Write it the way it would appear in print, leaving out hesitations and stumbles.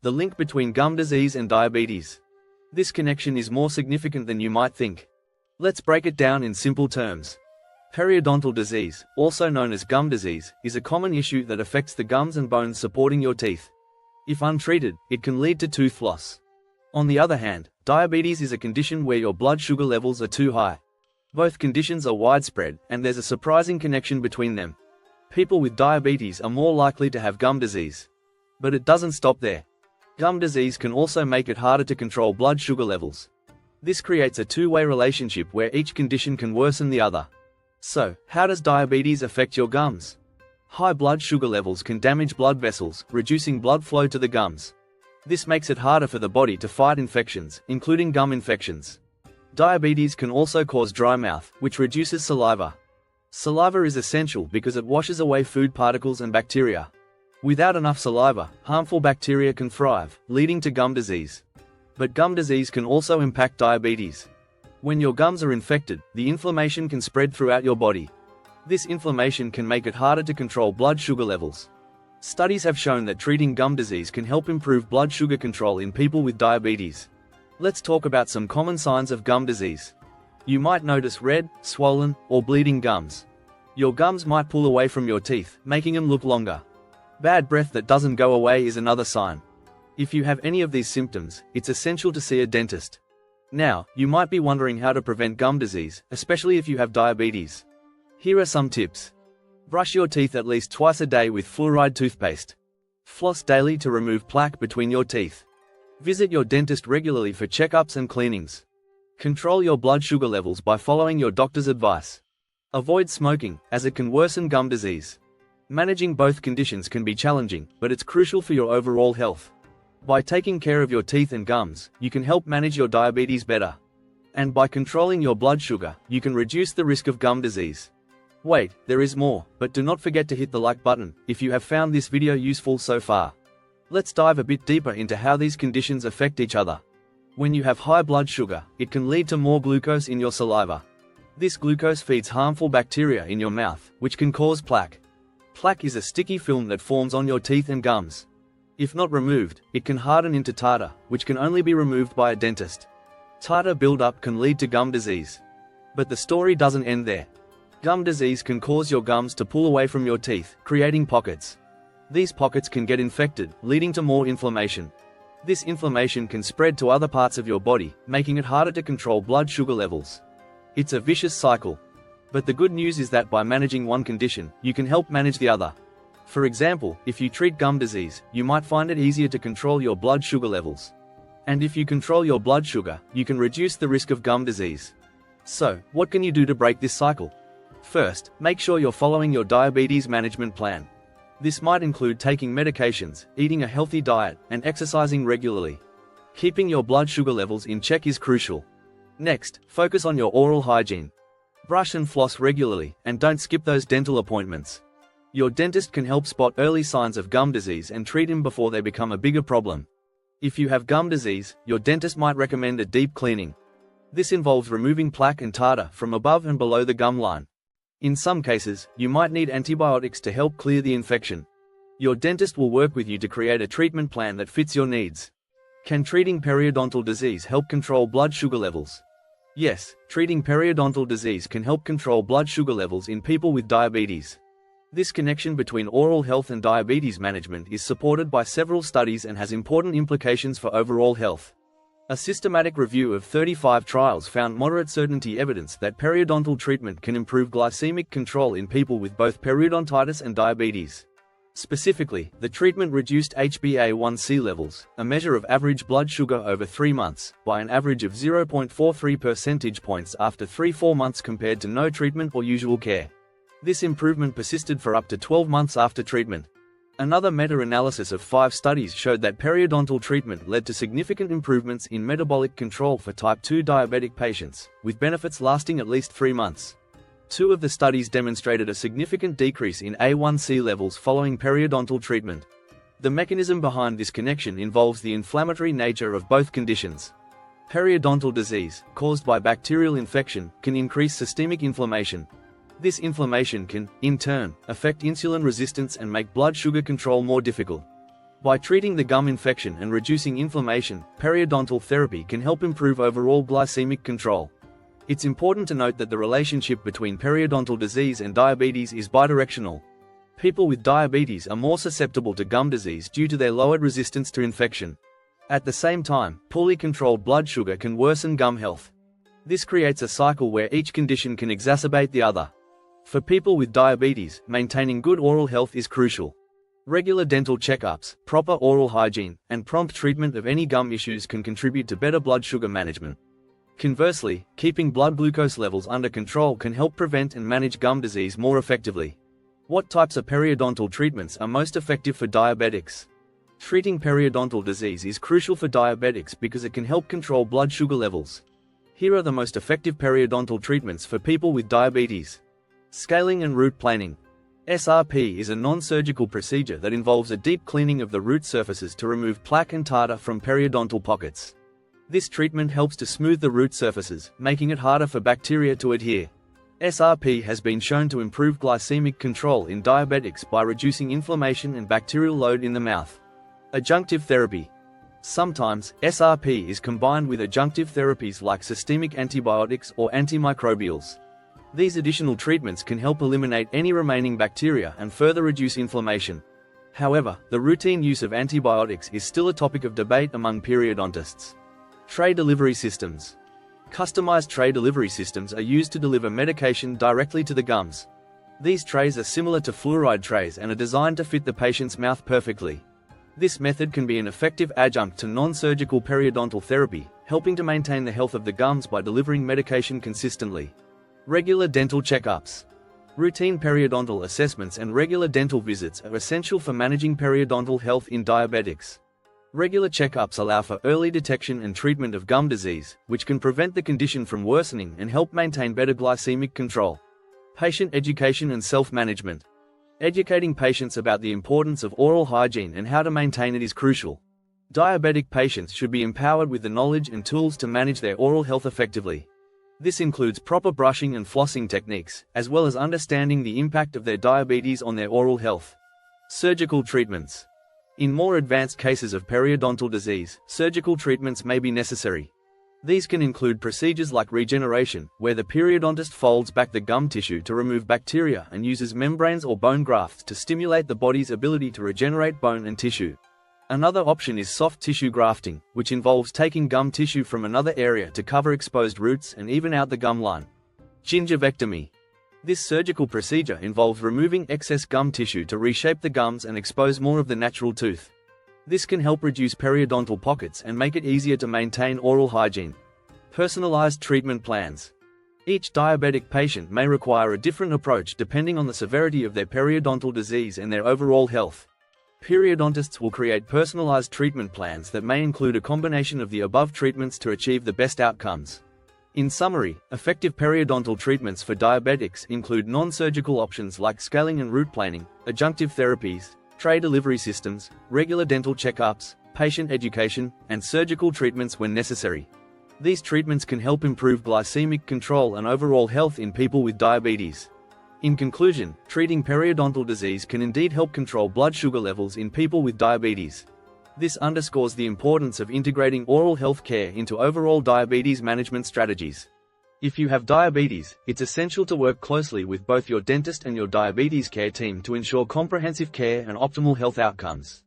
The link between gum disease and diabetes. This connection is more significant than you might think. Let's break it down in simple terms. Periodontal disease, also known as gum disease, is a common issue that affects the gums and bones supporting your teeth. If untreated, it can lead to tooth loss. On the other hand, diabetes is a condition where your blood sugar levels are too high. Both conditions are widespread, and there's a surprising connection between them. People with diabetes are more likely to have gum disease. But it doesn't stop there. Gum disease can also make it harder to control blood sugar levels. This creates a two-way relationship where each condition can worsen the other. So, how does diabetes affect your gums? High blood sugar levels can damage blood vessels, reducing blood flow to the gums. This makes it harder for the body to fight infections, including gum infections. Diabetes can also cause dry mouth, which reduces saliva. Saliva is essential because it washes away food particles and bacteria. Without enough saliva, harmful bacteria can thrive, leading to gum disease. But gum disease can also impact diabetes. When your gums are infected, the inflammation can spread throughout your body. This inflammation can make it harder to control blood sugar levels. Studies have shown that treating gum disease can help improve blood sugar control in people with diabetes. Let's talk about some common signs of gum disease. You might notice red, swollen, or bleeding gums. Your gums might pull away from your teeth, making them look longer. Bad breath that doesn't go away is another sign. If you have any of these symptoms, it's essential to see a dentist. Now, you might be wondering how to prevent gum disease, especially if you have diabetes. Here are some tips. Brush your teeth at least twice a day with fluoride toothpaste. Floss daily to remove plaque between your teeth. Visit your dentist regularly for checkups and cleanings. Control your blood sugar levels by following your doctor's advice. Avoid smoking, as it can worsen gum disease. Managing both conditions can be challenging, but it's crucial for your overall health. By taking care of your teeth and gums, you can help manage your diabetes better. And by controlling your blood sugar, you can reduce the risk of gum disease. Wait, there is more, but do not forget to hit the like button if you have found this video useful so far. Let's dive a bit deeper into how these conditions affect each other. When you have high blood sugar, it can lead to more glucose in your saliva. This glucose feeds harmful bacteria in your mouth, which can cause plaque. Plaque is a sticky film that forms on your teeth and gums. If not removed, it can harden into tartar, which can only be removed by a dentist. Tartar buildup can lead to gum disease. But the story doesn't end there. Gum disease can cause your gums to pull away from your teeth, creating pockets. These pockets can get infected, leading to more inflammation. This inflammation can spread to other parts of your body, making it harder to control blood sugar levels. It's a vicious cycle. But the good news is that by managing one condition, you can help manage the other. For example, if you treat gum disease, you might find it easier to control your blood sugar levels. And if you control your blood sugar, you can reduce the risk of gum disease. So, what can you do to break this cycle? First, make sure you're following your diabetes management plan. This might include taking medications, eating a healthy diet, and exercising regularly. Keeping your blood sugar levels in check is crucial. Next, focus on your oral hygiene. Brush and floss regularly, and don't skip those dental appointments. Your dentist can help spot early signs of gum disease and treat them before they become a bigger problem. If you have gum disease, your dentist might recommend a deep cleaning. This involves removing plaque and tartar from above and below the gum line. In some cases, you might need antibiotics to help clear the infection. Your dentist will work with you to create a treatment plan that fits your needs. Can treating periodontal disease help control blood sugar levels? Yes, treating periodontal disease can help control blood sugar levels in people with diabetes. This connection between oral health and diabetes management is supported by several studies and has important implications for overall health. A systematic review of 35 trials found moderate certainty evidence that periodontal treatment can improve glycemic control in people with both periodontitis and diabetes. Specifically, the treatment reduced HbA1c levels, a measure of average blood sugar over 3 months, by an average of 0.43 percentage points after 3-4 months compared to no treatment or usual care. This improvement persisted for up to 12 months after treatment. Another meta-analysis of 5 studies showed that periodontal treatment led to significant improvements in metabolic control for type 2 diabetic patients, with benefits lasting at least 3 months. 2 of the studies demonstrated a significant decrease in A1C levels following periodontal treatment. The mechanism behind this connection involves the inflammatory nature of both conditions. Periodontal disease, caused by bacterial infection, can increase systemic inflammation. This inflammation can, in turn, affect insulin resistance and make blood sugar control more difficult. By treating the gum infection and reducing inflammation, periodontal therapy can help improve overall glycemic control. It's important to note that the relationship between periodontal disease and diabetes is bidirectional. People with diabetes are more susceptible to gum disease due to their lowered resistance to infection. At the same time, poorly controlled blood sugar can worsen gum health. This creates a cycle where each condition can exacerbate the other. For people with diabetes, maintaining good oral health is crucial. Regular dental checkups, proper oral hygiene, and prompt treatment of any gum issues can contribute to better blood sugar management. Conversely, keeping blood glucose levels under control can help prevent and manage gum disease more effectively. What types of periodontal treatments are most effective for diabetics? Treating periodontal disease is crucial for diabetics because it can help control blood sugar levels. Here are the most effective periodontal treatments for people with diabetes. Scaling and root planing. SRP is a non-surgical procedure that involves a deep cleaning of the root surfaces to remove plaque and tartar from periodontal pockets. This treatment helps to smooth the root surfaces, making it harder for bacteria to adhere. SRP has been shown to improve glycemic control in diabetics by reducing inflammation and bacterial load in the mouth. Adjunctive therapy. Sometimes, SRP is combined with adjunctive therapies like systemic antibiotics or antimicrobials. These additional treatments can help eliminate any remaining bacteria and further reduce inflammation. However, the routine use of antibiotics is still a topic of debate among periodontists. Tray delivery systems. Customized tray delivery systems are used to deliver medication directly to the gums. These trays are similar to fluoride trays and are designed to fit the patient's mouth perfectly. This method can be an effective adjunct to non-surgical periodontal therapy, helping to maintain the health of the gums by delivering medication consistently. Regular dental checkups. Routine periodontal assessments and regular dental visits are essential for managing periodontal health in diabetics. Regular checkups allow for early detection and treatment of gum disease, which can prevent the condition from worsening and help maintain better glycemic control. Patient education and self-management. Educating patients about the importance of oral hygiene and how to maintain it is crucial. Diabetic patients should be empowered with the knowledge and tools to manage their oral health effectively. This includes proper brushing and flossing techniques, as well as understanding the impact of their diabetes on their oral health. Surgical treatments. In more advanced cases of periodontal disease, surgical treatments may be necessary. These can include procedures like regeneration, where the periodontist folds back the gum tissue to remove bacteria and uses membranes or bone grafts to stimulate the body's ability to regenerate bone and tissue. Another option is soft tissue grafting, which involves taking gum tissue from another area to cover exposed roots and even out the gum line. Gingivectomy. This surgical procedure involves removing excess gum tissue to reshape the gums and expose more of the natural tooth. This can help reduce periodontal pockets and make it easier to maintain oral hygiene. Personalized treatment plans. Each diabetic patient may require a different approach depending on the severity of their periodontal disease and their overall health. Periodontists will create personalized treatment plans that may include a combination of the above treatments to achieve the best outcomes. In summary, effective periodontal treatments for diabetics include non-surgical options like scaling and root planing, adjunctive therapies, tray delivery systems, regular dental checkups, patient education, and surgical treatments when necessary. These treatments can help improve glycemic control and overall health in people with diabetes. In conclusion, treating periodontal disease can indeed help control blood sugar levels in people with diabetes. This underscores the importance of integrating oral health care into overall diabetes management strategies. If you have diabetes, it's essential to work closely with both your dentist and your diabetes care team to ensure comprehensive care and optimal health outcomes.